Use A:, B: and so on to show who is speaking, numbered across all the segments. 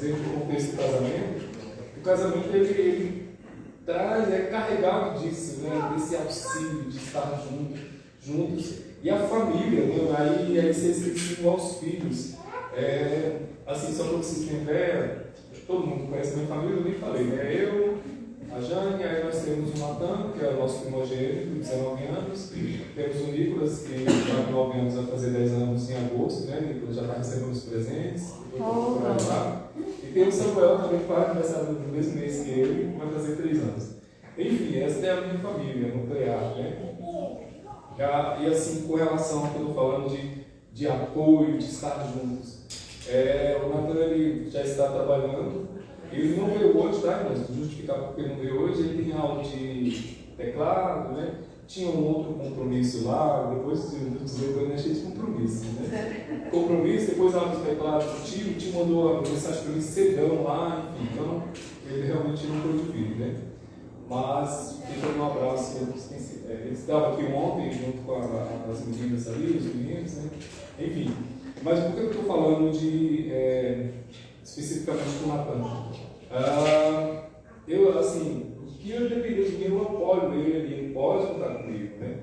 A: no contexto do casamento, o casamento ele traz, é carregado disso, né? Desse auxílio, de estar juntos. E a família, né? Aí ser extensivo aos filhos. Assim, só para vocês terem ideia, todo mundo conhece a minha família, eu nem falei, né? Eu, a Jane, aí nós temos o Natan, que é o nosso primogênito, 19 anos, temos o Nicolas, que já 9 anos vai fazer 10 anos em agosto, né? O Nicolas já está recebendo os presentes, e tem o Samuel também, que faz aniversário no mesmo mês que ele, vai fazer 3 anos. Enfim, essa é a minha família nuclear, né? E assim, com relação ao que eu estou falando de apoio, de estar juntos, o Natan ele já está trabalhando. Ele não veio hoje, tá, irmãos? Justificar porque ele não veio hoje, ele tem aula de teclado, né? Tinha um outro compromisso lá, depois eu dizer que eu cheio de compromisso, né? Compromisso, depois a aula de teclado contigo, o tio mandou a mensagem para mim cedão lá, enfim, então ele realmente não pôde vir, né? Mas fica um abraço, ele estava aqui ontem junto com as meninas ali, os meninos, né? Enfim, mas por que eu estou falando especificamente com o Natan? O que eu depender de mim, eu apoio ele pode contar comigo, né?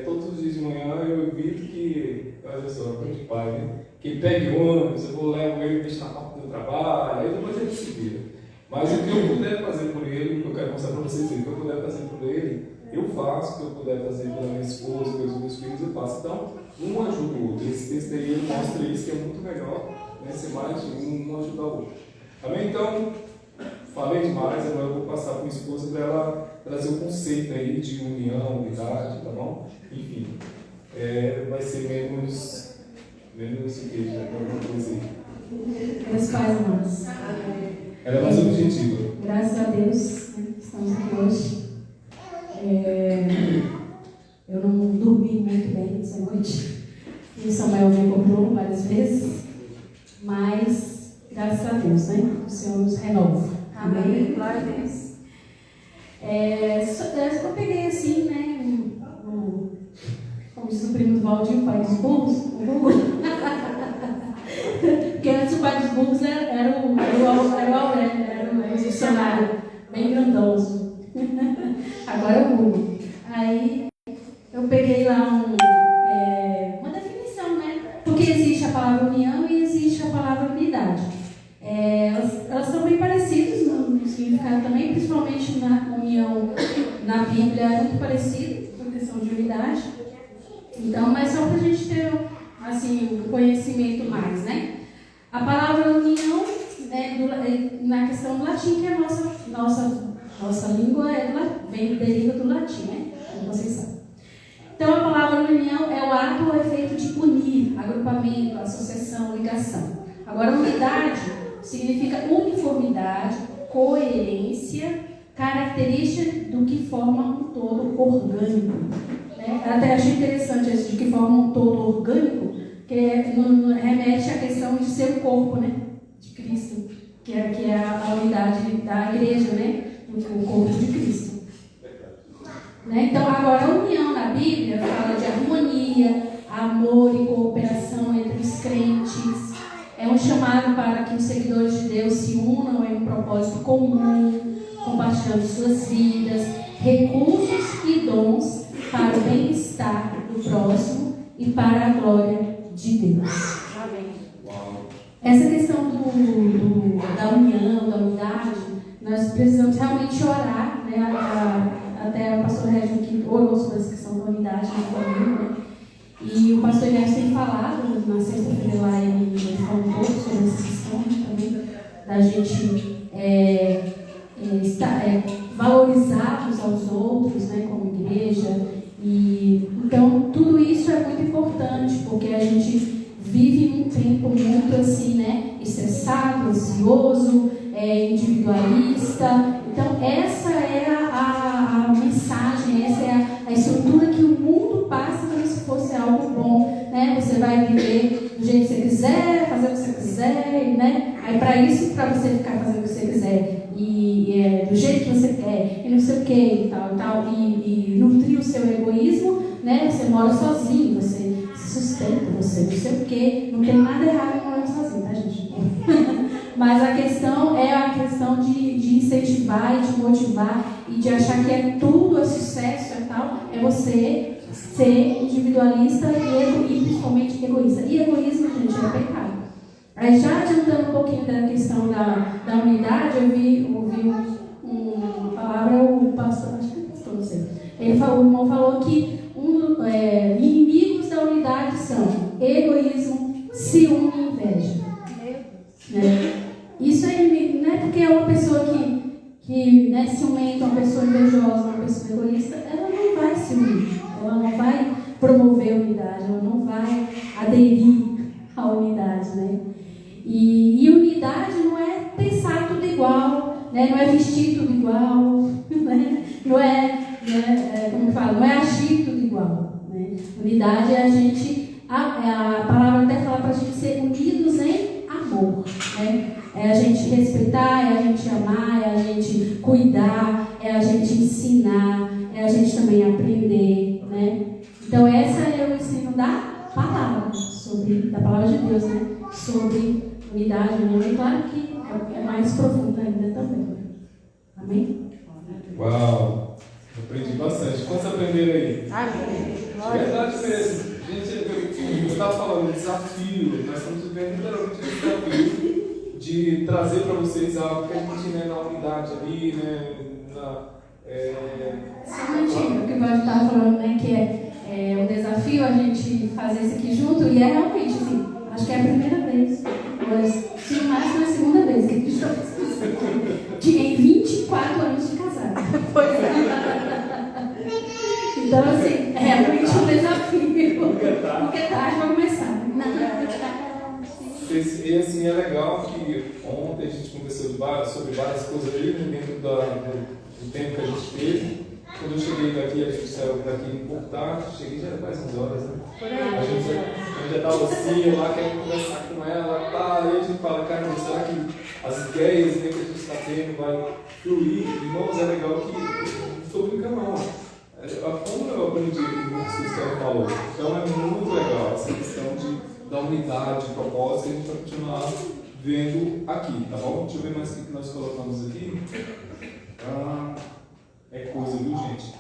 A: Todos os dias de manhã eu evito que, olha só, coisa de pai, né? Que pegue ônibus, eu vou levar ele, deixo na porta do trabalho, aí depois ele se vira. Mas o que eu puder fazer por ele, o que eu quero mostrar para vocês, o que eu puder fazer por ele, eu faço, o que eu puder fazer pela minha esposa, pelos meus filhos, eu faço. Então, um ajuda o outro. Esse texto aí ele mostra isso, que é muito melhor, né? Ser mais de um ajudar o outro. Amém? Então, falei demais, agora eu vou passar para minha esposa para ela trazer o conceito aí de união, unidade, tá bom? Enfim, vai ser menos o que, já tem alguma coisa aí.
B: Meus pais, irmãos.
A: Ela é mais objetiva.
B: Graças a Deus, né, estamos aqui hoje. Eu não dormi muito bem essa noite. E o Samuel me cobrou várias vezes. Mas, graças a Deus, né? O Senhor nos renova.
C: Amém. Glória a Deus.
B: Eu peguei assim, né? Como diz o primo do Valdir, o pai dos burros. O burro. Porque antes o pai dos burros era o Aurélio, era o dicionário, bem grandoso. Agora é o burro. Aí eu peguei lá uma definição, né? Porque existe a palavra união e existe a palavra unidade. Elas são bem parecidas no significado também, principalmente na união na Bíblia é muito parecido com a questão de unidade. Então, mas só para a gente ter assim, um conhecimento mais, né? A palavra união, né, na questão do latim, que é a nossa língua deriva do latim, né? Como vocês sabem. Então, a palavra união é o ato ou efeito de unir, agrupamento, associação, ligação. Agora, unidade significa uniformidade, coerência, característica do que forma um todo orgânico. Né? Até achei interessante esse de que forma um todo orgânico, que remete à questão de ser o corpo, né? De Cristo, que é a unidade da igreja, né? O corpo de Cristo. Né? Então, agora, a união na Bíblia fala de harmonia, amor e cooperação entre os crentes. É um chamado para que os seguidores de Deus se unam em um propósito comum, compartilhando suas vidas, recursos e dons para o bem-estar do próximo e para a glória de Deus.
C: Amém.
B: Essa questão da união, da unidade, nós precisamos realmente orar, né? Até o pastor Régio que orou sobre essa questão da unidade na família, né? E o pastor Inés tem falado, na sexta-feira lá, ele falou um pouco sobre essa questão também, da gente valorizar uns aos outros, né, como igreja. E, então, tudo isso é muito importante, porque a gente vive um tempo muito assim, né, estressado, ansioso, individualista. Então, essa é a mensagem, essa é a estrutura que o mundo passa como se fosse algo bom, né? Você vai viver do jeito que você quiser, fazer o que você quiser, né? Aí, para você ficar fazendo o que você quiser e do jeito que você quer, e não sei o que, e tal, e nutrir o seu egoísmo, né? Você mora sozinho, você se sustenta, você não sei o que, não tem nada errado em morar sozinho, tá, gente? Mas a questão é a questão de incentivar e de motivar e de achar que é tudo é sucesso e tal, é você ser individualista e principalmente egoísta. E egoísmo, gente, é pecado. Aí já adiantando um pouquinho da questão da unidade, eu ouvi uma palavra, o pastor, acho que é o pastor, não sei. O irmão falou que inimigos da unidade são egoísmo, ciúme e inveja. Isso é inimigo, não é porque é uma pessoa que né, ciumenta, uma pessoa invejosa, uma pessoa egoísta, ela não vai se unir, ela não vai promover a unidade, ela não vai aderir à unidade, né? E unidade não é pensar tudo igual, né? Não é vestir tudo igual, né? Não é agir tudo igual, né? Unidade é a gente, a palavra até fala para a gente ser unidos em amor, né? É a gente respeitar, é a gente amar, é a gente cuidar, é a gente ensinar, é a gente também aprender, né? Então essa é o ensino da palavra, da palavra de Deus, né? Sobre unidade, né? E claro que é mais profundo ainda também. Amém?
A: Uau! Aprendi bastante. Quantos aprenderam aí?
C: Amém.
A: Verdade mesmo. Gente, eu estava falando, desafio. Nós estamos vivendo literalmente esse desafio de trazer para vocês algo que a gente, né, na unidade ali, né?
B: Só um momentinho, o que o Valdir estava falando, né? Que é um desafio a gente fazer isso aqui junto, e é realmente assim, acho que é a primeira vez, mas se no máximo é a segunda vez que a gente está fazendo isso. Em 24 anos de casado.
C: Pois é.
B: Então, assim, é realmente um desafio. Porque tarde vai começar.
A: E assim, é legal que ontem a gente conversou sobre várias coisas ali, né, dentro do tempo que a gente teve. Quando eu cheguei daqui, a gente saiu daqui um pouco tarde, cheguei já quase 11 horas, né? A gente já estava assim, lá querendo conversar com ela, tá? Aí a gente fala, cara, mas será que as ideias, né, que a gente está tendo vai fluir? Irmãos, é legal que não estou brincando não. Como eu aprendi o que o Cristiano falou, então é muito legal essa questão da unidade, de propósito, e a gente vai continuar vendo aqui, tá bom? Deixa eu ver mais o que nós colocamos aqui. É coisa, viu, gente?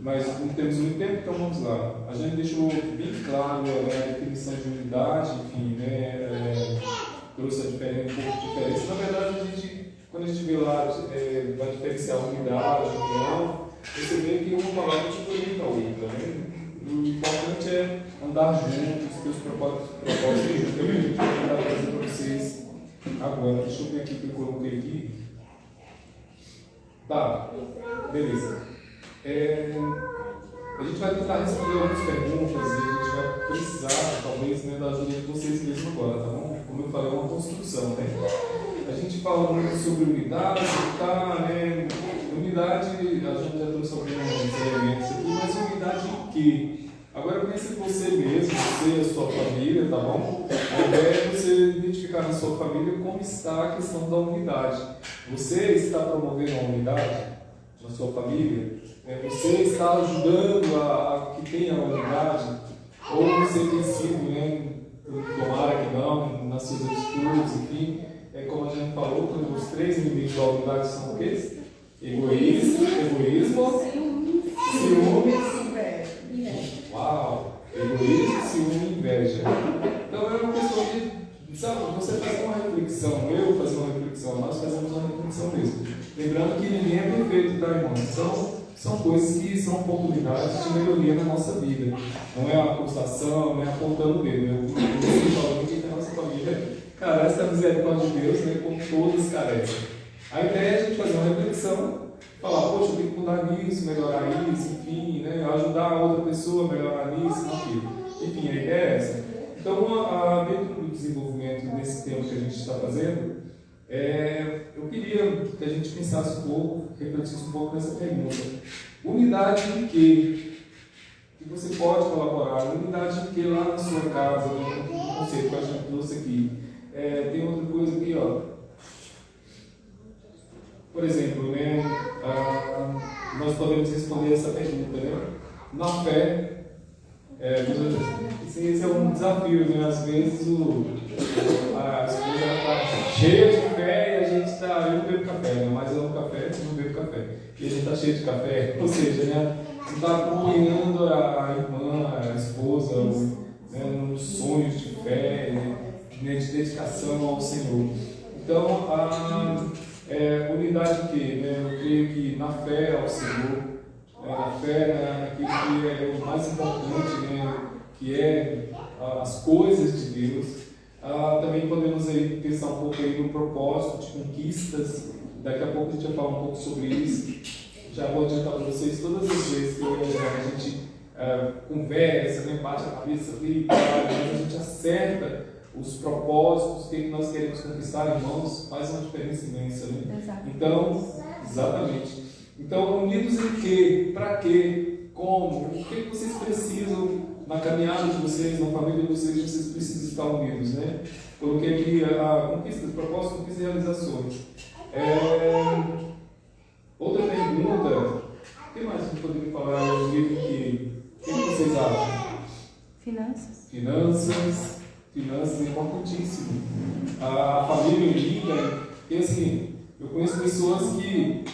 A: Mas não temos muito tempo, então vamos lá. A gente deixou bem claro a definição de unidade, enfim, né? Trouxe um pouco de diferença. Na verdade, quando a gente vê lá, vai diferenciar unidade, união, você vê que uma palavra complementa a outra, né? O importante é andar juntos, ter os propósitos juntos, que a gente vai tentar trazer para vocês agora. Deixa eu ver aqui o que eu coloquei aqui. Tá, beleza. A gente vai tentar responder algumas perguntas e a gente vai precisar, talvez, né, da ajuda de vocês mesmos agora, tá bom? Como eu falei, é uma construção, né? A gente fala muito sobre unidade, tá, né? Unidade, a gente já trouxe alguns elementos aqui, mas unidade em quê? Agora pense em você mesmo, você e a sua família, tá bom? A ideia é você identificar na sua família como está a questão da unidade. Você está promovendo a unidade na sua família? Você está ajudando a que tenha a unidade? Ou você tem sido, né, tomara que não, nas suas atitudes, enfim, como a gente falou, os três inimigos da unidade são o quê? Egoísmo, ciúme. Uau! Egoísmo, ciúme e inveja. Então é uma questão de, sabe, você fazer uma reflexão, eu fazer uma reflexão, nós fazemos uma reflexão mesmo. Lembrando que ninguém é perfeito, tá, irmão? São coisas que são oportunidades de melhoria na nossa vida. Não é acusação, não é apontando o dedo. Eu estou falando que a nossa família carece da misericórdia de Deus, né, como todos carecem. A ideia é a gente fazer uma reflexão, falar, poxa, eu tenho que mudar nisso, melhorar isso, enfim, né, ajudar a outra pessoa a melhorar nisso, naquilo. Enfim, a ideia é essa. Então, dentro do desenvolvimento desse tema que a gente está fazendo, eu queria que a gente pensasse um pouco, refletisse um pouco nessa pergunta. Unidade em quê? Que você pode colaborar? Unidade em quê lá na sua casa? No conceito que a gente trouxe aqui. Tem outra coisa aqui, ó. Por exemplo, né, nós podemos responder essa pergunta, né? Na fé, esse é um desafio, né? Às vezes a esposa está cheia de fé e a gente está. Eu não bebo café, né? Mas eu amo café, não bebo café. E a gente está cheio de café, ou seja, né? Está acompanhando a irmã, a esposa, né, nos sonhos de fé, né, de dedicação ao Senhor. Então, unidade que, né? Eu creio que na fé ao Senhor, na fé naquilo que é o mais importante, né? Que é as coisas de Deus. Também podemos aí pensar um pouco aí no propósito de conquistas. Daqui a pouco a gente vai falar um pouco sobre isso. Já vou adiantar para vocês, todas as vezes que a gente conversa, né, bate a cabeça ali, mas a gente acerta os propósitos, o que nós queremos conquistar, irmãos, faz uma diferença imensa, né?
B: Exato.
A: Então, exatamente. Então, unidos em quê? Para quê? Como? O que vocês precisam na caminhada de vocês, na família de vocês precisam estar unidos, né? Coloquei aqui a conquista, propósito, conquista e realizações. Outra pergunta, o que mais que poderia falar no livro que o que vocês acham?
C: Finanças.
A: Finanças é importantíssimo. A família unida, e assim, eu conheço pessoas que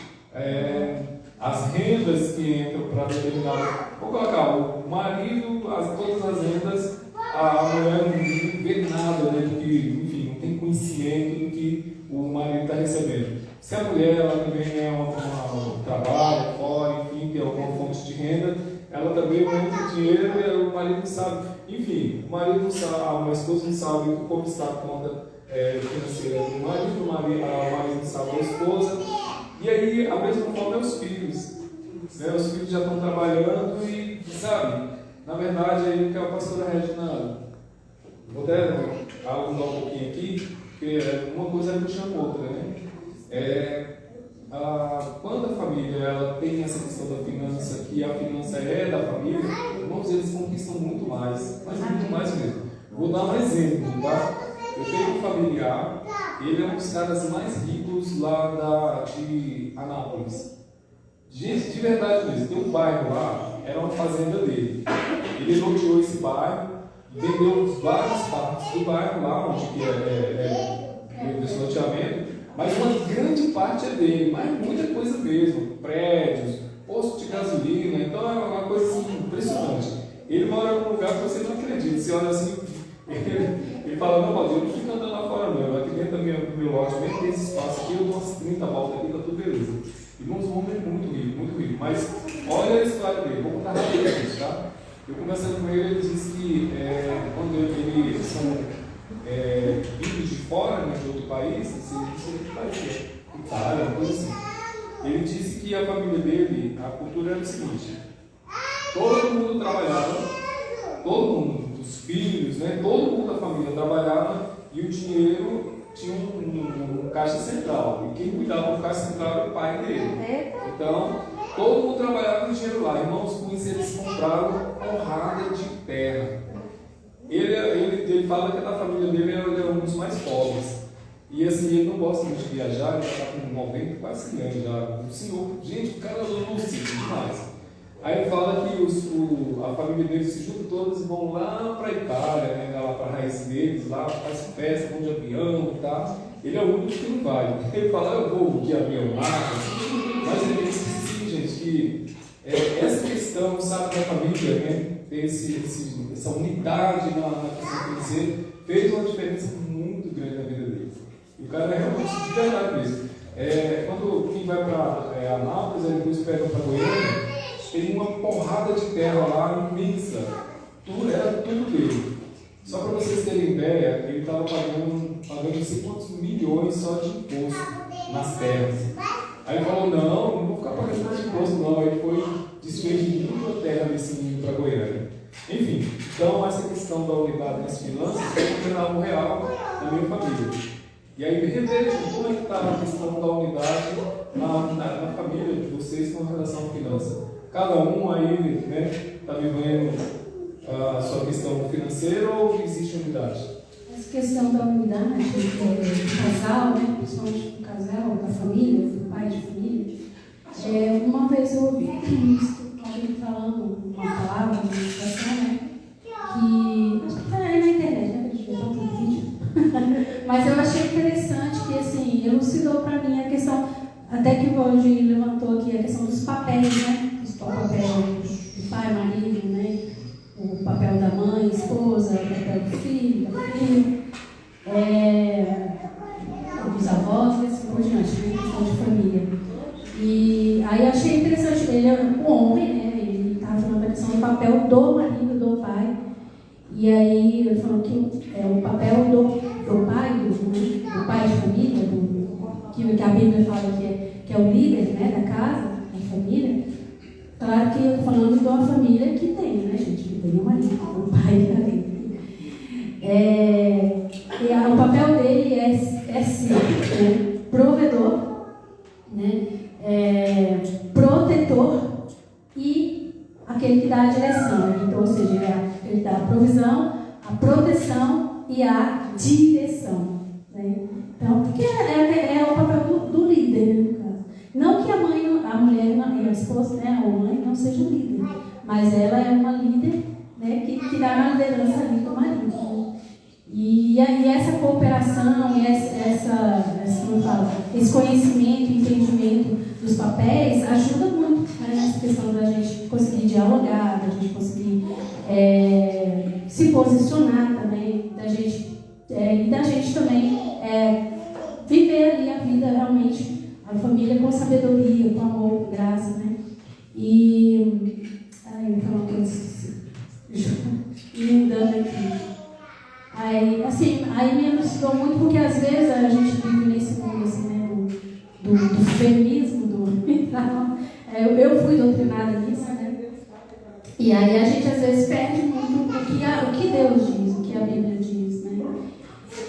A: as rendas que entram para determinado. Vou colocar, o marido, todas as rendas, a mulher não vê nada, né, do que, enfim, não tem conhecimento do que o marido está recebendo. Se a mulher ela também é um trabalho fora, enfim, tem alguma fonte de renda, ela também aumenta o dinheiro, o marido não sabe. Enfim, o marido não sabe, a esposa não sabe como está a conta financeira do marido, o marido não sabe da esposa. E aí, a mesma forma é os filhos. Né? Os filhos já estão trabalhando e, sabe, na verdade, aí que a pastora Regina, vou até alongar um pouquinho aqui, porque uma coisa é puxando outra, né? Quando a família ela tem essa questão da finança, que a finança é da família, irmãos, eles conquistam muito mais, mas muito mais mesmo. Vou dar um exemplo, tá? Eu tenho um familiar, ele é um dos caras mais ricos lá de Anápolis. Gente, de verdade mesmo, tem um bairro lá, era uma fazenda dele. Ele loteou esse bairro, vendeu várias partes do bairro lá, onde que é esse loteamento. Mas uma grande parte é dele, mas muita coisa mesmo, prédios, posto de gasolina, então é uma coisa assim, impressionante. Ele mora num lugar que você não acredita, você olha assim, ele fala, não, Valdir, eu não fico andando lá fora não, aqui dentro do meu lote, mesmo tem esse espaço aqui, eu dou umas 30 voltas aqui, tá tudo beleza. Irmãos, um homem muito rico, mas olha a história dele, vou contar rapidamente, tá? Eu conversando com ele disse que quando eles são vindo de fora, né, de outro país, que país é? Itália, uma coisa assim. Ele disse que a família dele, a cultura era o seguinte: todo mundo trabalhava, todo mundo, os filhos, né, todo mundo da família trabalhava e o dinheiro tinha um caixa central. E quem cuidava do caixa central era o pai dele. Então, todo mundo trabalhava com o dinheiro lá. Irmãos, com isso eles compraram porrada de terra. Ele fala que da família dele ele é um dos mais pobres. E assim, ele não gosta muito de viajar, ele está com 90, quase 100 anos já. O senhor, gente, o cara é lúcido demais. Aí ele fala que a família dele se junta todas e vão lá para a Itália, né, lá para a raiz deles, lá faz festa, vão de avião e tal. Ele é o único que não vai. Ele fala, eu vou de avião lá, mas ele diz assim, gente, que essa questão, sabe, da família, né? Ter essa unidade na questão financeira fez uma diferença muito grande na vida dele. E o cara é realmente de verdade mesmo. Quando quem vai para Anápolis, aí depois pega para Goiânia, tem uma porrada de terra lá imensa. Era tudo dele. Só para vocês terem ideia, ele estava pagando não sei quantos milhões só de imposto nas terras. Aí ele falou, não vou ficar pagando mais imposto não. Aí foi desfez de muita terra nesse nível para Goiânia. Enfim, então essa questão da unidade nas finanças foi algo real na minha família. E aí revejam como é que está a questão da unidade na família de vocês com relação à finança. Cada um aí, né, está vivendo a sua questão financeira ou existe unidade?
B: Essa questão da unidade do casal, né, principalmente do casal, da família, do pai de família, uma vez eu ouvi alguém falando uma palavra, uma expressão, né, que acho que está aí na internet, né, a gente vê tanto vídeo, mas eu achei interessante. até que hoje levantou aqui a questão dos papéis, né? Os papéis do pai, marido, né? O papel da mãe, esposa, o papel do filho, da filha, dos avós, e assim por diante, né? Questão de família. E aí eu achei interessante, ele é um homem, né? Ele estava falando da questão do papel do marido, do pai. E aí ele falou que o papel do pai, do pai de família, que a Bíblia fala que é o líder, né, da casa, da família. Claro que eu estou falando de uma família que tem, né, gente? Que tem um marido, um pai e marido. E o papel dele é ser, né, provedor, né, protetor e aquele que dá a direção. Então, ou seja, ele dá a provisão, a proteção e a direção. Né? Então, porque é o papel do líder, no caso. Não que a mulher, a esposa, né, a mãe não seja um líder, mas ela é uma líder, né, que dá a liderança ali do marido. Né? E essa cooperação, e esse conhecimento, entendimento dos papéis ajuda muito, né, nessa questão da gente conseguir dialogar, da gente conseguir se posicionar também, e da gente também viver ali a vida realmente, a família com sabedoria, com amor, com graça, né? E eu falo que eu esqueci. Emendando aqui. Aí me elucidou muito, porque às vezes a gente vive nesse mundo assim, né, do feminismo, eu fui doutrinada nisso, né? E aí a gente às vezes perde muito o que Deus diz, o que a Bíblia diz, né?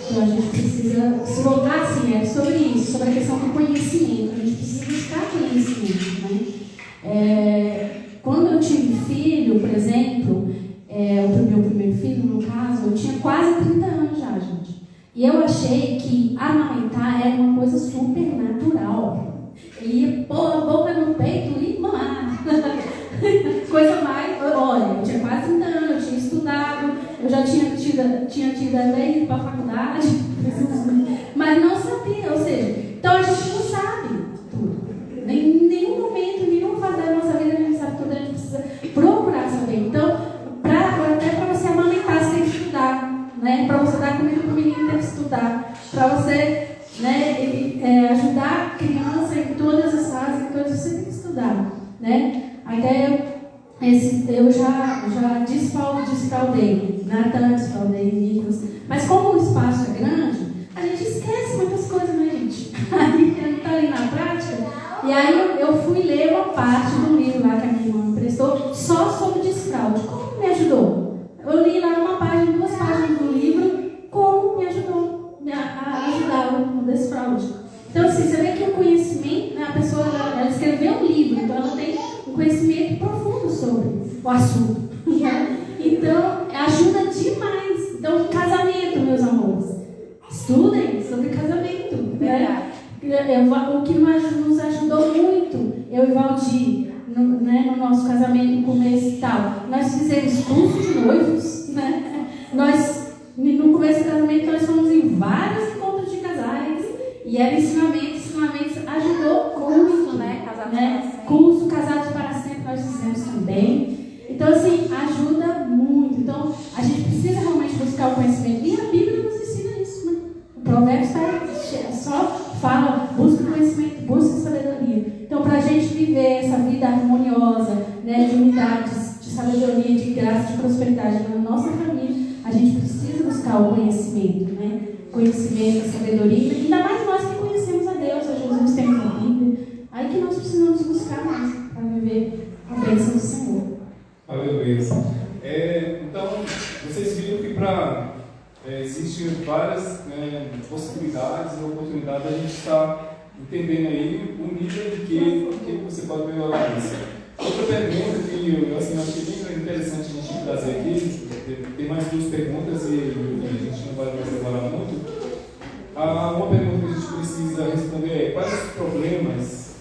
B: Então a gente precisa se voltar assim, sobre isso, sobre a questão do conhecimento. A gente precisa buscar conhecimento, né? Quando eu tive filho, por exemplo, o meu primeiro filho, no caso, eu tinha quase 30 anos já, gente. E eu achei que amamentar era uma coisa super natural. Eu ia pôr a boca no peito e mamar. Coisa mais... Olha, eu tinha quase 30 anos, eu tinha estudado, eu já tinha tido até ir para a faculdade, mas não sabia, ou seja, então a gente não sabe tudo. Em nenhum momento, em nenhuma fase da nossa vida a gente sabe tudo, a gente precisa procurar saber. Então, até para você amamentar, você tem que estudar, né? Para você dar comida para o menino, tem que estudar. Para você, né, ajudar a criança em todas as fases, você tem que estudar, né? Até eu já desfraudei, Natan desfraudei, Nicolas. Mas como o espaço é grande, a gente esquece muitas coisas, né, gente? Aí não está ali na prática. E aí eu fui ler uma parte do livro lá que a minha irmã me prestou, só sobre desfraude. Como me ajudou? Eu li lá uma página, 2 páginas do livro, como me ajudou a ajudar no desfraude. Então, assim, você vê que o conhecimento, né, a pessoa ela escreveu um livro, então ela tem um conhecimento profundo sobre o assunto. Né? Então, ajuda demais. Então, casamento, meus amores. Estudem sobre casamento. Né? O que nos ajudou muito, eu e Valdir, no nosso casamento, no começo e tal, nós fizemos curso de noivos. Né? No começo do casamento, nós fomos em vários encontros de casais. E era ensinamentos ajudou muito, né? Curso Casados para Sempre nós fizemos também. Então, assim, ajuda muito. Então, a gente precisa realmente buscar o conhecimento. E a Bíblia nos ensina isso, né? O Provérbios só fala, busca conhecimento, busca sabedoria. Então, para a gente viver essa vida harmoniosa, né, de unidade, de sabedoria, de graça, de prosperidade na nossa família, a gente precisa buscar o conhecimento, né? Conhecimento, sabedoria, ainda mais nós que conhecemos a Deus, a Jesus, temos a Bíblia, aí que nós precisamos buscar mais para viver a bênção do Senhor.
A: Aleluia. Então, vocês viram que existem várias possibilidades e oportunidades da gente estar entendendo aí o nível de que você pode melhorar isso. Outra pergunta que eu achei bem interessante a gente trazer aqui, tem mais 2 perguntas e a gente não vai mais demorar muito. Uma pergunta que a gente precisa responder é: quais os problemas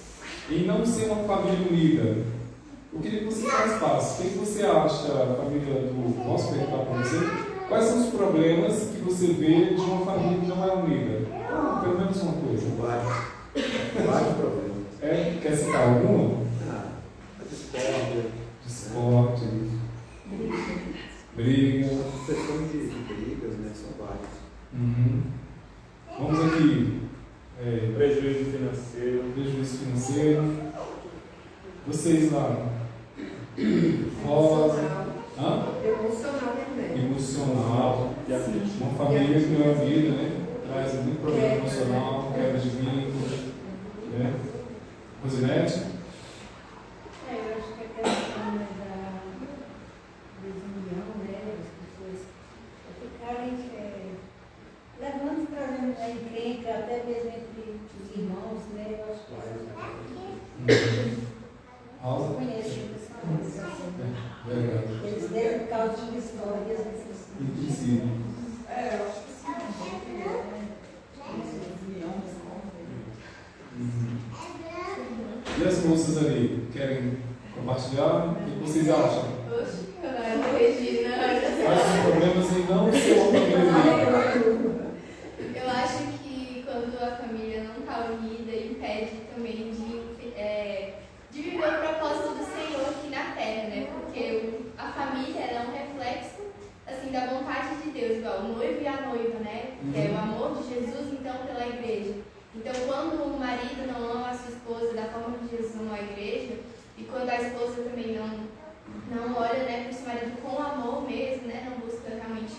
A: em não ser uma família unida? Eu queria que você falasse. O que você acha, família do... Posso perguntar para você? Quais são os problemas que você vê de uma família que não é unida? Pelo menos uma coisa.
D: Vários problemas.
A: citar alguma?
D: Discórdia.
A: Discórdia. Briga.
D: Questões de brigas, né? São várias.
A: Uhum. Vamos aqui.
E: Prejuízo financeiro.
A: Prejuízo financeiro. Vocês lá. Rosa. Hã?
C: Emocional também.
A: Emocional.
E: E afetivo.
A: Uma família que não é vida, né? Traz muito problema emocional, quebra de vínculos. Né? Rosinete?
F: Eu acho que a questão da desunião, né, as pessoas ficarem levando para a encrenca, até mesmo entre os irmãos, né, eu acho que
A: Rosa?
F: eu conheço pessoas assim.
A: Verdade.
F: Eles devem causa de histórias assim.
A: Impossível.
C: Eu acho que sim.
A: E as moças ali, querem compartilhar? O que vocês acham?
G: Oxe, Regina,
A: Quais os problemas em não ser uma família unida?
G: eu acho que quando a família não está unida, impede também de viver o propósito do Senhor aqui na Terra, né? Porque a família ela é um reflexo assim, da vontade de Deus, igual o noivo e a noiva, né? Que é o amor de Jesus, então, pela igreja. Então, quando o marido não ama a sua esposa da forma que Jesus amou a igreja, e quando a esposa também não olha, né, para o seu marido com amor mesmo, né, não busca realmente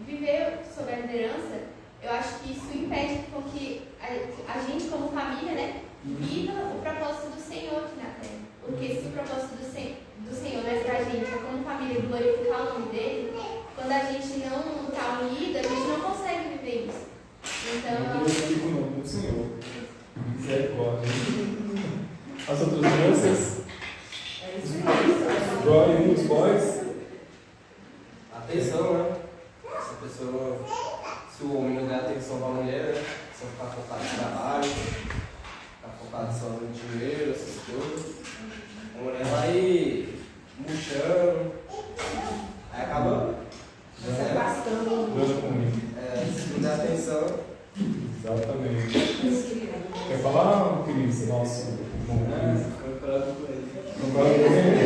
G: viver sob a liderança, eu acho que isso impede com que a gente, como família, né, viva o propósito do Senhor aqui na terra. Porque se o propósito do Senhor é para a gente, como família, glorificar o nome dele, quando a gente não está unida, a gente não consegue viver isso. Então,
A: Eu fico no nome do Senhor. Misericórdia. As outras moças? Os boys?
H: Atenção, né? Se a pessoa, se o homem não der atenção para a mulher, né? Se ela ficar focado no trabalho, ficar focado só no dinheiro, essas coisas, a mulher vai murchando, aí acaba
C: Se afastando.
A: Deus comigo.
H: se não der atenção.
A: Exatamente. Quer falar, Cris? Nosso irmão Cris?
H: Concordo com ele.
A: Concorda com ele?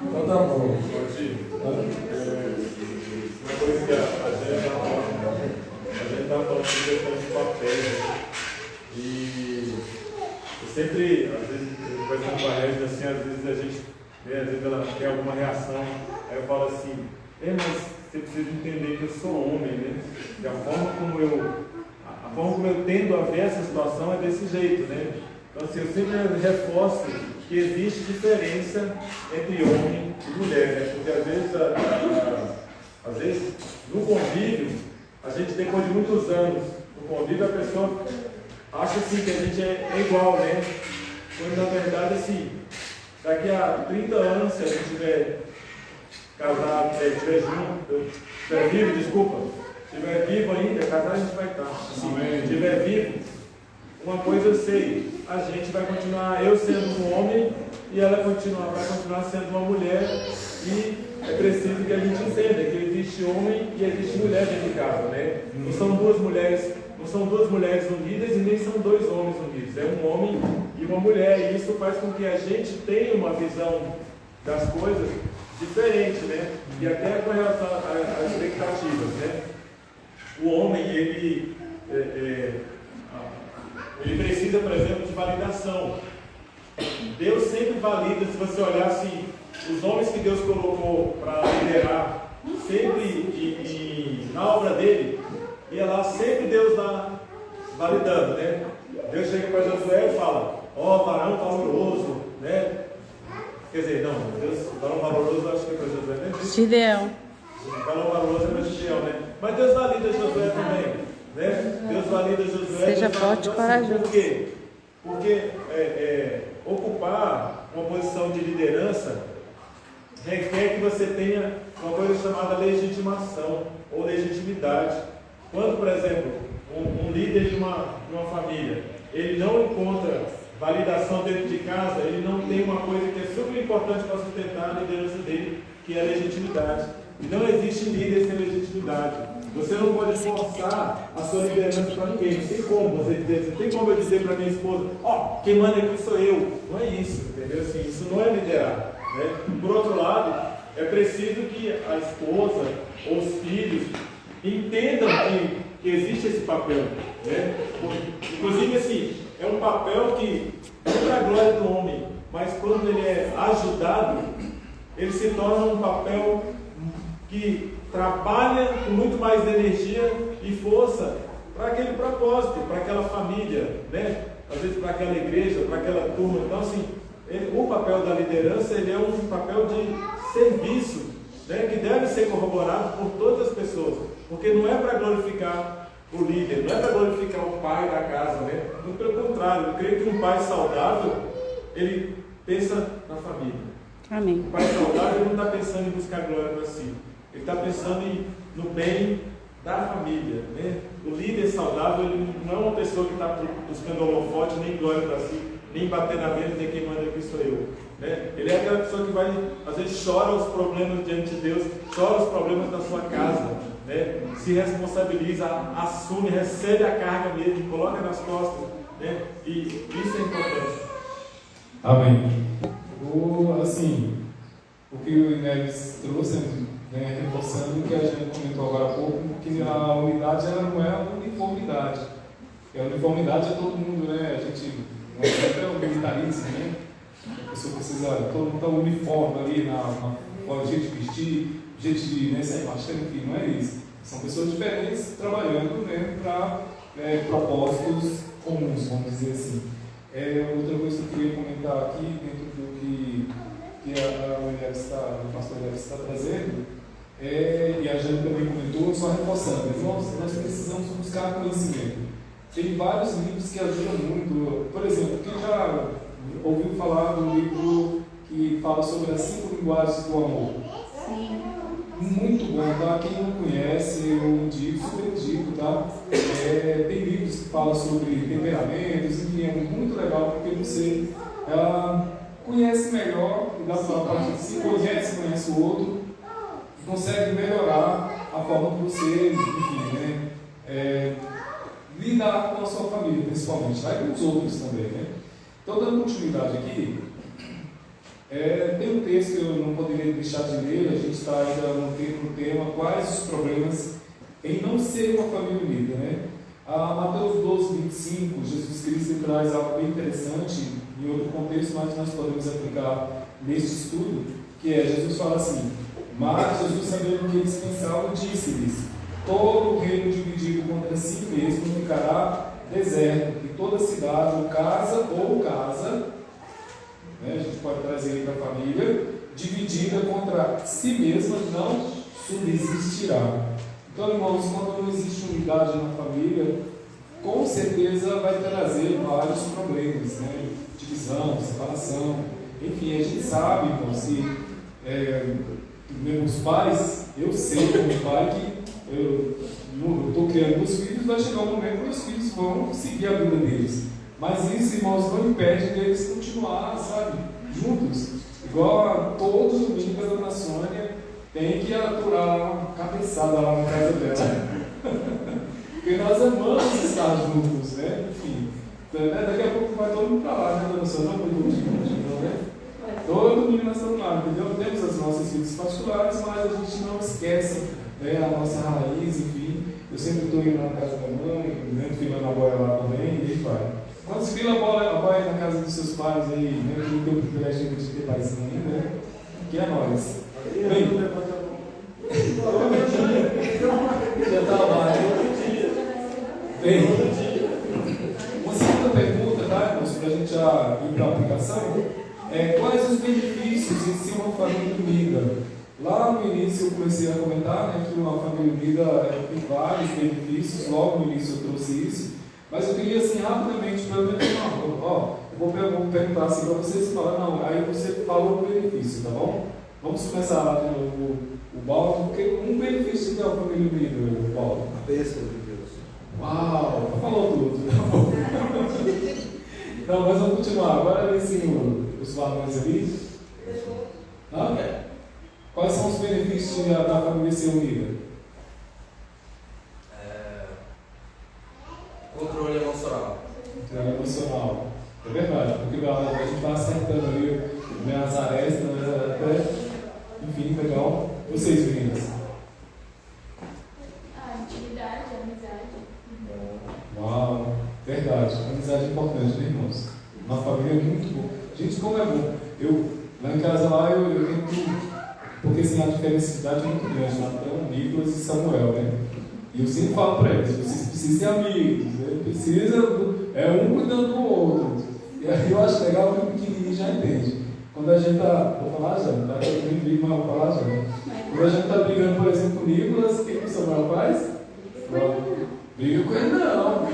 A: Então tá bom.
E: Uma coisa que a gente estava falando sobre questão de papéis. E eu sempre, às vezes, conversando com a Regina, assim, às vezes a gente, né, às vezes ela tem alguma reação, aí eu falo assim, mas você precisa entender que eu sou homem, né? E a forma como eu tendo a ver essa situação é desse jeito, né? Então, assim, eu sempre reforço que existe diferença entre homem e mulher, né? Porque às vezes, no convívio, a gente, depois de muitos anos no convívio, a pessoa acha assim que a gente é igual, né? Quando na verdade, assim, daqui a 30 anos, se a gente estiver casado, estiver junto, estiver vivo, estiver vivo ainda, casado a gente vai estar. Se estiver vivo, uma coisa eu sei, a gente vai continuar, eu sendo um homem e ela vai continuar sendo uma mulher, e é preciso que a gente entenda que existe homem e existe mulher dentro de casa, né? Não são duas mulheres unidas e nem são dois homens unidos, é um homem e uma mulher, e isso faz com que a gente tenha uma visão das coisas diferente, né? E até com relação às expectativas, né? O homem, ele precisa, por exemplo, de validação. Deus sempre valida, se você olhar assim, os homens que Deus colocou para liderar, sempre na obra dele, ia lá, sempre Deus lá validando, né? Deus chega para Josué e fala, varão valoroso, né? Quer dizer, não, Deus, varão valoroso, acho que é para Josué, né?
B: Gideão.
E: Varão valoroso é para Gideão, né? Mas Deus valida Josué também, né? Deus valida Josué.
B: Seja
E: Deus
B: forte e corajoso.
E: Por quê? Porque ocupar uma posição de liderança requer que você tenha uma coisa chamada legitimação ou legitimidade. Quando, por exemplo, um líder de uma família, ele não encontra validação dentro de casa, ele não tem uma coisa que é super importante para sustentar a liderança dele, que é a legitimidade. E não existe líder sem legitimidade. Você não pode forçar a sua liderança para ninguém. Não tem como você dizer, não tem como eu dizer para minha esposa, ó, quem manda aqui sou eu. Não é isso, entendeu? Assim, isso não é liderar. Né? Por outro lado, é preciso que a esposa ou os filhos entendam que existe esse papel. Né? Inclusive, assim, é um papel que não é para a glória do homem, mas quando ele é ajudado, ele se torna um papel que trabalha com muito mais energia e força para aquele propósito, para aquela família, né? Às vezes para aquela igreja, para aquela turma. Então, assim, o papel da liderança ele é um papel de serviço, né? Que deve ser corroborado por todas as pessoas, porque não é para glorificar o líder, não é para glorificar o pai da casa, né? Muito pelo contrário, eu creio que um pai saudável, ele pensa na família.
B: Amém.
E: O pai saudável ele não está pensando em buscar glória para si. Ele está pensando no bem da família. Né? O líder saudável ele não é uma pessoa que está buscando holofote, nem glória para si, nem bater na mesa e dizer quem manda aqui sou eu. Né? Ele é aquela pessoa que vai, às vezes, chora os problemas diante de Deus, chora os problemas da sua casa, né? Se responsabiliza, assume, recebe a carga mesmo, coloca nas costas. Né? E isso é importante.
A: Amém. Assim, o que o Neves trouxe, né, reforçando o que a gente comentou agora há pouco, que a unidade ela não é a uniformidade. A uniformidade é todo mundo, né? A gente não é o militarismo, né? A pessoa precisa, todo mundo está uniforme ali na jeito de vestir, jeito de, né, sair marchando, enfim, não é isso. São pessoas diferentes trabalhando, né, para propósitos comuns, vamos dizer assim. Outra coisa que eu queria comentar aqui, dentro do que o pastor Neves está trazendo, e a Jane também comentou, só reforçando, nós precisamos buscar conhecimento. Tem vários livros que ajudam muito. Por exemplo, quem já ouviu falar do livro que fala sobre as 5 linguagens do amor?
B: Sim.
A: Muito bom, tá? Quem não conhece, eu indico, super indico, tá? Tem livros que falam sobre temperamentos, enfim, é muito legal porque você conhece melhor, e dá para se conhece o outro, e consegue melhorar a forma que você, enfim, né? Lidar com a sua família, principalmente, tá? E com os outros também, né? Então, dando continuidade aqui, tem um texto que eu não poderia deixar de ler, a gente está ainda no tema quais os problemas em não ser uma família unida, né? Mateus 12, 25, Jesus Cristo traz algo bem interessante, em outro contexto, mas nós podemos aplicar neste estudo, que Jesus fala assim, mas Jesus, sabendo o que eles pensavam, disse-lhes, todo o reino dividido contra si mesmo ficará deserto, e toda cidade, ou casa, né, a gente pode trazer aí para a família, dividida contra si mesma, não subsistirá. Então, irmãos, quando não existe unidade na família, com certeza vai trazer vários problemas, né? Divisão, separação, enfim, a gente sabe, irmãos, se meus pais, eu sei como pai que eu estou criando meus filhos, vai chegar um momento que meus filhos vão seguir a vida deles. Mas isso, irmãos, não impede deles continuar, sabe, juntos. Igual a todo domingo a dona Sônia tem que aturar uma cabeçada lá na casa dela. Porque nós amamos estar juntos, né? Enfim. Então, daqui a pouco vai todo mundo para lá, né, dona Sônia? Não, né? Todo domingo nós estamos lá, entendeu? Temos as nossas vidas particulares, mas a gente não esquece, né, a nossa raiz, enfim. Eu sempre estou indo na casa da mãe, né, filando a boia lá também, e aí vai. Quando se fila a boia na casa dos seus pais aí, né, que tem o privilégio de ter paizinho ainda, né? Que é nós. Bem, já está lá, bem, uma segunda pergunta, tá, irmãos, para a gente já ir para a aplicação, quais os benefícios em ser uma família unida? Lá no início eu comecei a comentar, né, que uma família unida tem vários benefícios, logo no início eu trouxe isso, mas eu queria assim rapidamente, pelo menos, eu vou perguntar assim para vocês e falar, não, aí você falou o benefício, tá bom? Vamos começar lá de novo o Baldo, porque um benefício de ter uma família unida, Baldo.
D: A bênção de Deus.
A: Uau, falou tudo, tá bom? Então, mas vamos continuar. Agora vem sim os valores ali. Quais são os benefícios da família ser unida?
H: Controle emocional.
A: Controle emocional. É verdade, porque a gente vai acertando ali, né, as arestas, né, até, enfim, legal. Vocês, meninas?
G: Atividade, amizade.
A: Uau, verdade. Amizade é importante, né, irmãos? Uma família é muito boa. Gente, como é bom. Lá em casa, eu tento. Porque assim, a diferença de idade é muito grande. Natan, Nicolas e Samuel, né? E eu sempre falo para eles: vocês precisam ser amigos. Né? Precisa. Um cuidando do outro. E aí eu acho legal que o pequenininho já entende. Quando a gente tá. Vou falar já, tá? Eu nem brigo, mas vou falar já. Quando a gente tá brigando, por exemplo, com o Nicolas, o que o Samuel faz? Briga com ele, não.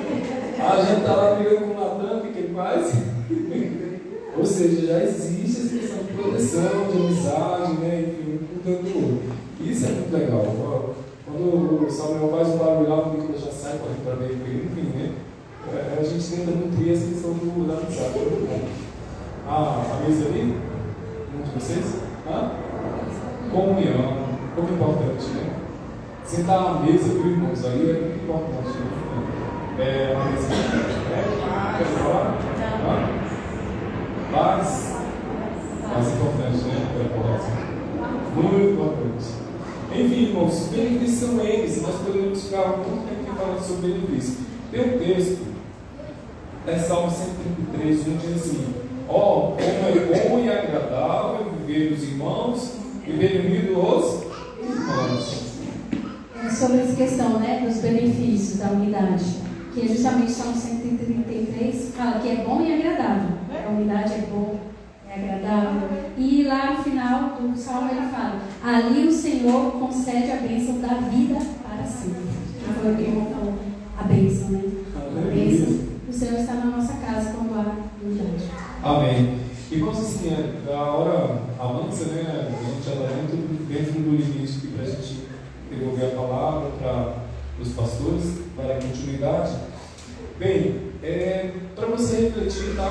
A: A gente tá lá brigando com o Natan, o que ele faz? Ou seja, já existe essa questão de proteção, de amizade, né? Enfim, um cuidando do outro. Isso é muito legal. Quando o Samuel faz um barulho lá, o Nicolas já sai correndo para ver com ele, enfim, né? A gente tenta muito essa questão da amizade. Muito bom. A mesa ali? Um de vocês? Comunhão. Como importante, né? Sentar à mesa, viu, irmãos? Aí é muito importante. Né? A mesa. Quer falar? Mais importante, né? Muito importante. Enfim, irmãos, benefícios são eles. Nós podemos ficar muito tempo falando sobre benefícios. Tem um texto, Salmo 133, diz assim: como é bom e agradável viver os irmãos, viver unido os irmãos.
B: Sobre essa questão, né, dos benefícios da unidade, que é justamente Salmo 133 fala que é bom e agradável. A unidade é bom, é agradável. E lá no final do Salmo ele fala: ali o Senhor concede a bênção da vida para sempre. Foi o que ele falou, a bênção, né? A bênção. O Senhor está na nossa casa quando há unidade.
A: Amém. Irmãos, assim, a hora avança, né? A gente já está dentro do limite aqui para a gente devolver a palavra para os pastores, para a continuidade. Bem, para você refletir, tá?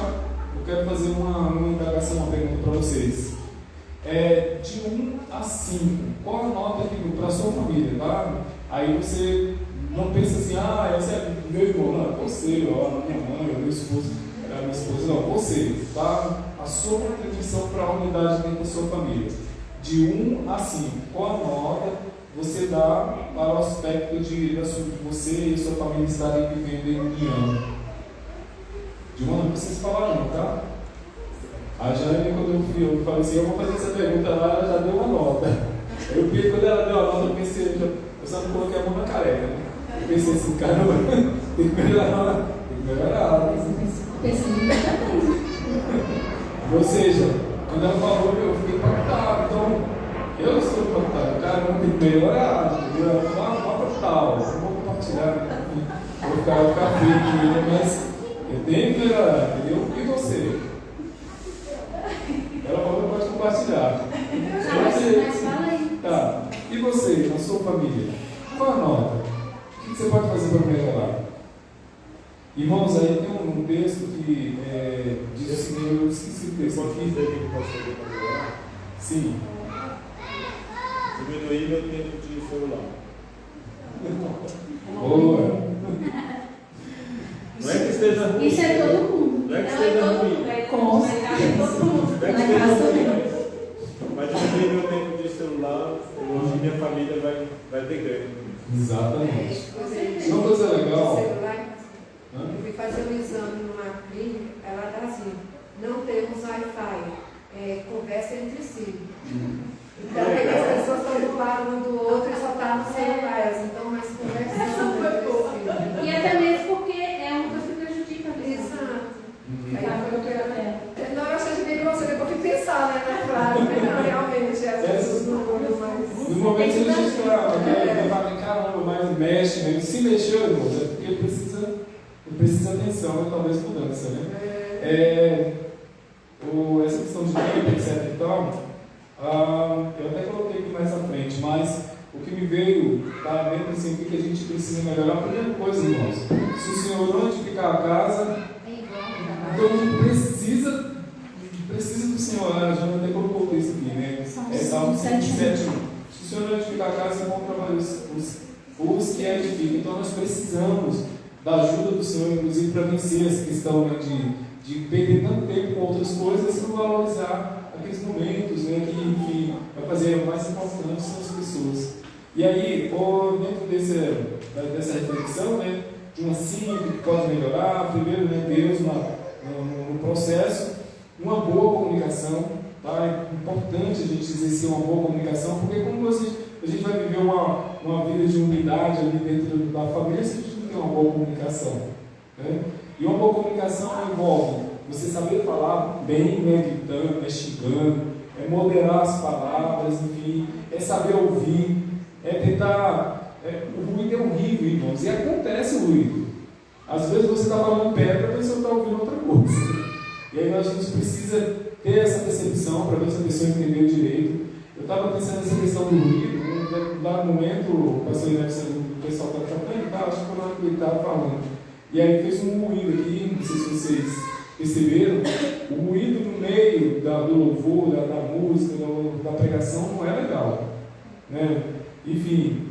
A: Eu quero fazer uma indagação, uma pergunta para vocês. De 1 a 5, qual a nota para a sua família, tá? Aí você não pensa assim: esse é meu irmão, não, é você, ó, minha mãe, meu esposo, a minha esposa, não, você, tá? A sua contribuição para a unidade dentro da sua família. De 1 a 5, qual a nota você dá para o aspecto de você e sua família estarem vivendo em união? De 1 não precisa falar não, tá? A Jane, quando eu falei assim, eu vou fazer essa pergunta lá, ela já deu uma nota. Quando ela deu a nota, eu pensei, eu só não coloquei a mão na careca, né? Eu pensei assim: caramba, tem que melhorar. Ou seja, quando ela falou, eu fiquei impactado. Então, eu estou impactado. Caramba, tem que melhorar. Entendeu? Ela falou: tal, eu vou compartilhar. Vou ficar frio, mas eu tenho que melhorar, entendeu? E você? Ela falou que pode compartilhar.
B: Mas fala aí.
A: Tá. E você, na sua família? Qual a nota? O que você pode fazer para melhorar? Irmãos, aí tem um texto que diz o seguinte: eu esqueci o texto
E: Pode
A: aqui.
E: dizer o que posso fazer para melhorar?
A: Sim.
E: Diminuir meu tempo de celular.
A: Boa.
E: Não é que esteja ruim.
B: Isso é todo mundo.
E: Não é que esteja ruim.
B: Com certeza.
E: Não é que esteja ruim. Mas diminuir meu tempo de celular, hoje minha família vai ter ganho.
A: Exatamente.
C: Uma
A: Uma coisa legal.
C: Eu fui fazer um exame numa clínica, ela dá assim: não temos Wi-Fi, conversa entre si. Então, as pessoas estão do lado um do outro e só está no celular, então, mas conversando entre si.
B: E até mesmo porque é uma coisa que prejudica a vida.
C: Exato. Aí
B: Tá,
C: foi o que eu não, eu achei bem você, depois fui pensar, né, na frase, mas não, realmente, as pessoas não foram mais.
A: No momento que a gente está caramba, mas mexe, né? Se mexeu, irmãos, é porque precisa atenção e talvez mudança, né? Essa questão de tempo, etc e tal, eu até coloquei aqui mais à frente, mas o que me veio, tá vendo assim, o que a gente precisa melhorar? A primeira coisa, irmãos: se o Senhor não edificar a casa, então precisa do Senhor. A Jana até colocou o texto aqui, né? Salmo 7. Se o Senhor não edificar a casa, vão trabalhar os que a edificam. Então nós precisamos da ajuda do Senhor, inclusive para vencer essa questão, né, de perder tanto tempo com outras coisas e não valorizar aqueles momentos, né, que vai fazer o mais importante são as pessoas. E aí, dentro dessa reflexão, né, de uma síntese que pode melhorar, primeiro, né, Deus no processo, uma boa comunicação, tá? É importante a gente exercer uma boa comunicação, porque como a gente vai viver uma vida de unidade ali dentro da família, se a gente não tem uma boa comunicação, né? E uma boa comunicação envolve você saber falar bem, né, gritando, xingando, moderar as palavras, enfim, saber ouvir, tentar. O ruído é horrível, irmãos, e acontece o ruído. Às vezes você está falando pedra, a pessoa está ouvindo outra coisa. E aí a gente precisa ter essa percepção para ver se a pessoa entendeu direito. Eu estava pensando nessa questão do ruído, lá no momento, o pastor Inés, o pessoal está tratando, acho que foi lá que ele estava falando. E aí fez um ruído aqui, não sei se vocês perceberam, o ruído no meio do louvor, da música, da pregação não é legal, né? Enfim,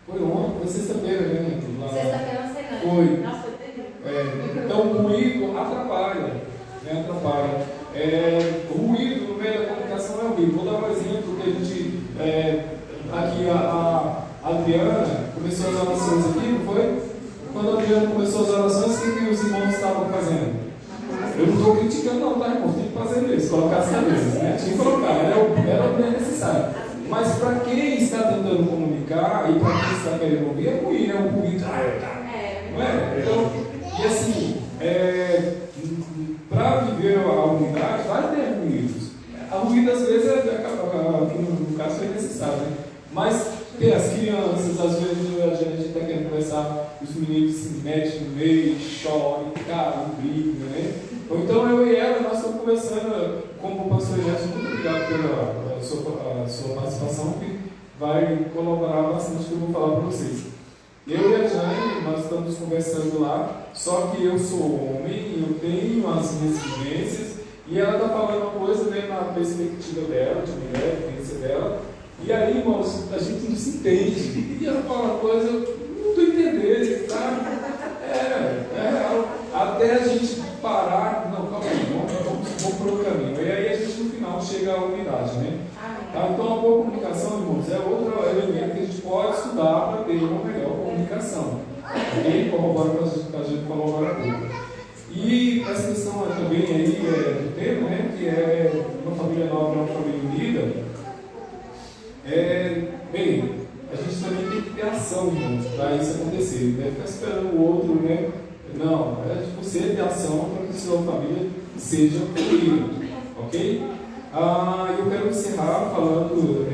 A: foi ontem, foi sexta-feira, né?
G: Sexta-feira não sei não.
A: Foi.
G: Nossa, foi terrível.
A: Então o ruído atrapalha, né? Atrapalha. O ruído no meio da comunicação é horrível. Vou dar um exemplo que a gente, aqui a Adriana começou as orações aqui, não foi? Quando a Adriana começou as orações, o que os irmãos estavam fazendo? Eu não estou criticando não, tá, irmão? Tem que fazer isso, colocar as cabeças, né? Tinha que colocar, era bem necessário. Mas para quem está tentando comunicar e para quem está querendo ouvir, é ruim, é um ruído. Não é? Então, e assim, para viver a unidade, vai ter ruídos. A ruído, às vezes, no caso, foi necessário, né? Mas tem as crianças, às vezes a gente está querendo conversar, os meninos se metem no meio, choram, caram, brigam, né? Ou então eu e ela, nós estamos conversando, como o pastor Inés, muito obrigado pela sua participação, que vai colaborar bastante com o que eu vou falar para vocês. Eu e a Jane, nós estamos conversando lá, só que eu sou homem, eu tenho as minhas vivências, e ela está falando uma coisa, né, na perspectiva dela, de mulher, vivência dela, e aí, irmãos, a gente não se entende, e ela fala uma coisa, eu não estou entendendo, tá? Até a gente parar, não, calma aí, vamos para o caminho, e aí a gente no final chega à unidade, né? Tá? Então a boa comunicação, irmãos, é outro elemento que a gente pode estudar para ter uma melhor comunicação. Ok? Corrobora com a gente falou agora há pouco. E essa questão também aí do tema, né? Que é uma família nova, uma família unida. Bem, a gente também tem que ter ação, irmãos, para isso acontecer. Não é ficar esperando o outro, né? Não, é você ter ação para que a sua família seja unida. Ok? Eu quero encerrar falando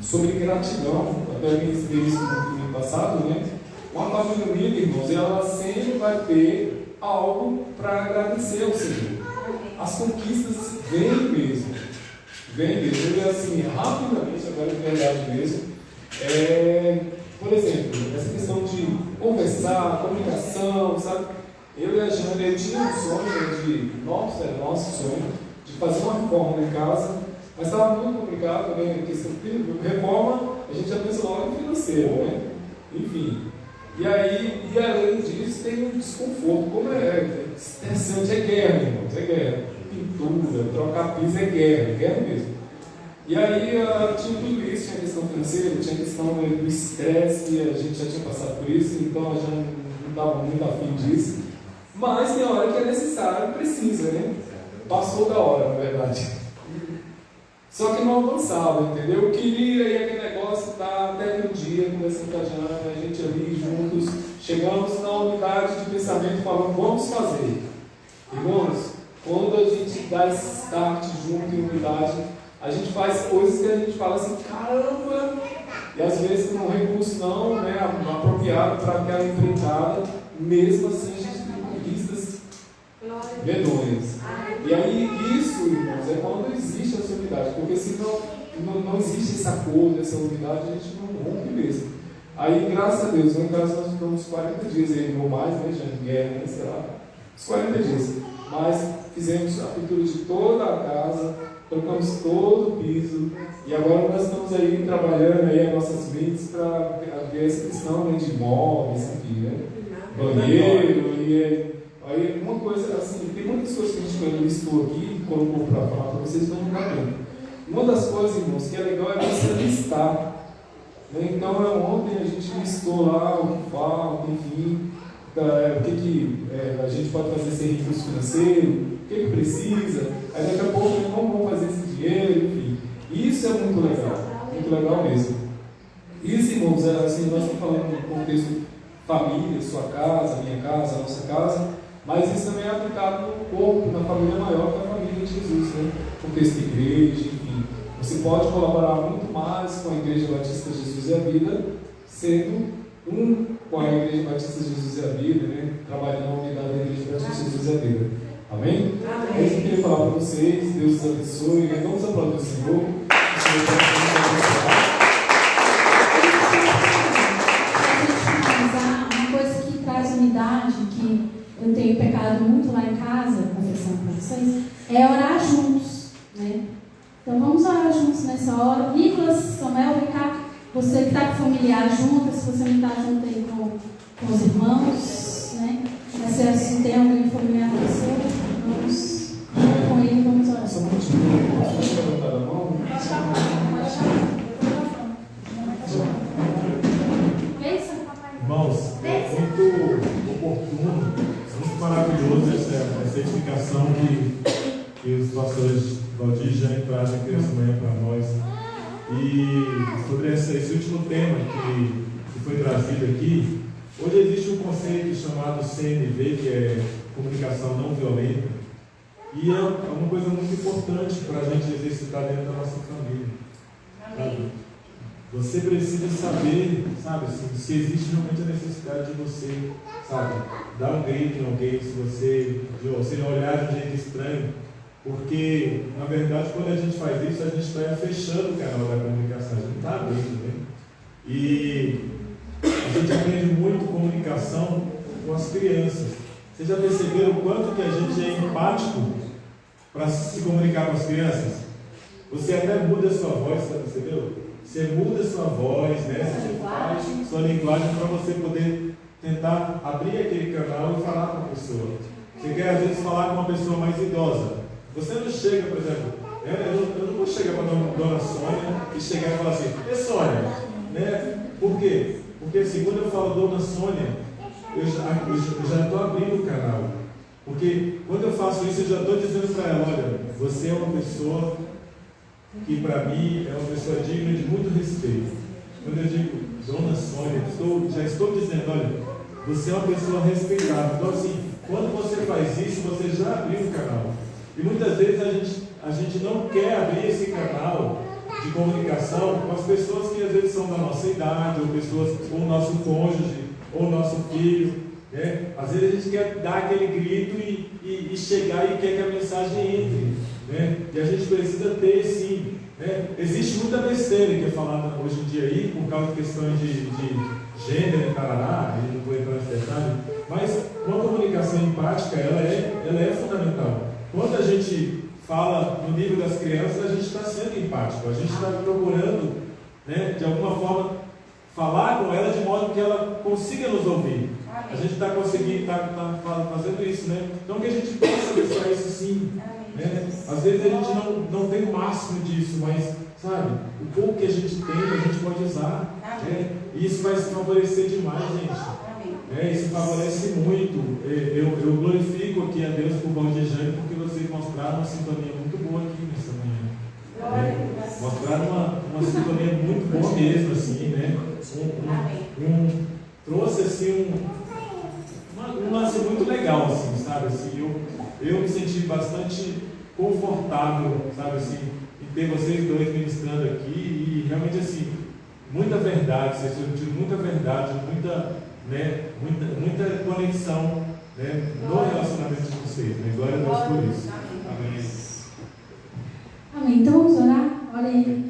A: sobre gratidão. Até eu ministrei isso no ano passado, né? Uma família unida, irmãos, ela sempre vai ter algo para agradecer ao Senhor. As conquistas vêm mesmo. E assim, rapidamente, agora de verdade mesmo. Por exemplo, essa questão de conversar, comunicação, sabe? Eu e a Jane, eu tinha um sonho nosso sonho, de fazer uma reforma em casa, mas estava muito complicado, né? Questão de reforma, a gente já pensa logo em financeiro, né? Enfim. E aí, além disso, tem um desconforto, como estressante, é guerra, irmãos, é guerra. Pintura, trocar piso é guerra mesmo. E aí tinha tudo isso, tinha a questão financeira, tinha a questão do estresse, e a gente já tinha passado por isso, então já não estava muito afim disso. Mas tem hora que é necessário, precisa, né? Passou da hora, na verdade. Só que não avançava, entendeu? Eu queria ir aquele negócio, tá, até um dia, conversando com a Jana, a gente ali juntos, chegamos na unidade de pensamento falando, vamos fazer. Irmãos, quando a gente dá esse start junto em unidade, a gente faz coisas que a gente fala assim, caramba! E às vezes com um recurso não, né, apropriado para aquela empreitada, mesmo assim a gente tem conquistas medonhas. E aí isso, irmãos, é quando existe essa unidade, porque se não existe esse acordo, essa unidade, a gente não rompe mesmo. Aí, graças a Deus, no caso nós ficamos 40 dias aí, não mais, né, já guerra, né, será? Uns 40 dias. Mas fizemos a pintura de toda a casa, trocamos todo o piso, e agora nós estamos aí trabalhando aí as nossas mentes para ver essa questão, né, de imóveis, enfim, né? banheiro, aí uma coisa assim, tem muitas coisas que a gente listou aqui, colocou para falar para vocês, mas não dá tempo. Uma das coisas, irmãos, que é legal é você listar. Né? Então, ontem a gente listou lá o que falta, enfim, o que a gente pode fazer sem recurso financeiro, o que precisa, aí daqui a pouco como vamos fazer esse dinheiro, enfim. Isso é muito legal mesmo. Isso, irmãos, assim, nós estamos falando no contexto família, sua casa, minha casa, nossa casa, mas isso também é aplicado no corpo, na família maior que é a família de Jesus, né? Contexto de igreja, enfim. Você pode colaborar muito mais com a Igreja Batista Jesus e a Vida, sendo com a Igreja Batista Jesus e a Vida, né? Trabalhando na unidade da Igreja Batista Jesus e a Vida. Amém?
C: Amém.
A: É isso que eu queria falar para vocês. Deus os abençoe. Vamos aplaudir o Senhor. O Senhor está abençoar.
B: Uma coisa que traz unidade, que eu tenho pecado muito lá em casa, confessando para vocês, é orar juntos, né? Então vamos orar juntos nessa hora. Nicolas, Samuel, vem cá. Você que está com familiar junto, se você não está junto aí com os irmãos, né? Mas se tem alguém familiar com você, vamos com ele, vamos orar.
A: Só um minutinho. Posso levantar a mão?
E: Irmãos, é muito oportuno, muito maravilhoso essa explicação que os pastores Valdir e Jane trazem aqui nessa manhã para nós. E sobre esse último tema que foi trazido aqui, hoje existe um conceito chamado CNV, que é Comunicação Não Violenta, e é uma coisa muito importante para a gente exercitar dentro da nossa família. Amém. Você precisa saber, sabe, se existe realmente a necessidade de você, sabe, dar um grito em alguém, se você olhar de um jeito estranho, porque, na verdade, quando a gente faz isso, a gente está fechando o canal da comunicação, a gente está abrindo, né? E a gente aprende muito comunicação com as crianças. Vocês já perceberam o quanto que a gente é empático para se comunicar com as crianças? Você até muda a sua voz, você percebeu? Você muda a sua voz, né? Você faz sua linguagem para você poder tentar abrir aquele canal e falar com a pessoa. Você quer às vezes falar com uma pessoa mais idosa. Você não chega, por exemplo, eu não vou chegar para a dona Sônia e chegar e falar assim, Sônia, né? Por quê? Porque assim, quando eu falo dona Sônia, eu já estou abrindo o canal. Porque quando eu faço isso, eu já estou dizendo para ela, olha, você é uma pessoa que para mim é uma pessoa digna de muito respeito. Quando eu digo dona Sônia, já estou dizendo, olha, você é uma pessoa respeitável. Então assim, quando você faz isso, você já abriu o canal. E muitas vezes a gente não quer abrir esse canal de comunicação com as pessoas que às vezes são da nossa idade, ou o nosso cônjuge, ou o nosso filho, né? Às vezes a gente quer dar aquele grito e chegar e quer que a mensagem entre, né? E a gente precisa ter sim, né? Existe muita besteira que é falada hoje em dia aí, por causa de questões de gênero e tarará, e não vou entrar nesse detalhe, mas uma comunicação empática, ela é fundamental. Quando a gente fala no nível das crianças, a gente está sendo empático, a gente está procurando, né, de alguma forma, falar com ela de modo que ela consiga nos ouvir. A gente está conseguindo, está fazendo isso, né? Então que a gente possa pensar isso sim. Né? Às vezes a gente não tem o máximo disso, mas, sabe, o pouco que a gente tem, a gente pode usar. Né? E isso vai se favorecer demais, gente. Isso favorece muito. Eu glorifico aqui a Deus por Valdir e Jane, porque vocês mostraram uma sintonia muito boa aqui nessa manhã. Mostraram uma sintonia muito boa mesmo, assim, né? Trouxe assim um lance muito legal, assim, sabe? Assim, eu me senti bastante confortável, sabe, assim, em ter vocês dois ministrando aqui e realmente assim, muita verdade, vocês sentiram muita verdade, muita conexão, né, no relacionamento de vocês, né? Glória a Deus por isso. Amém.
B: Amém. Então vamos orar. Olha aí.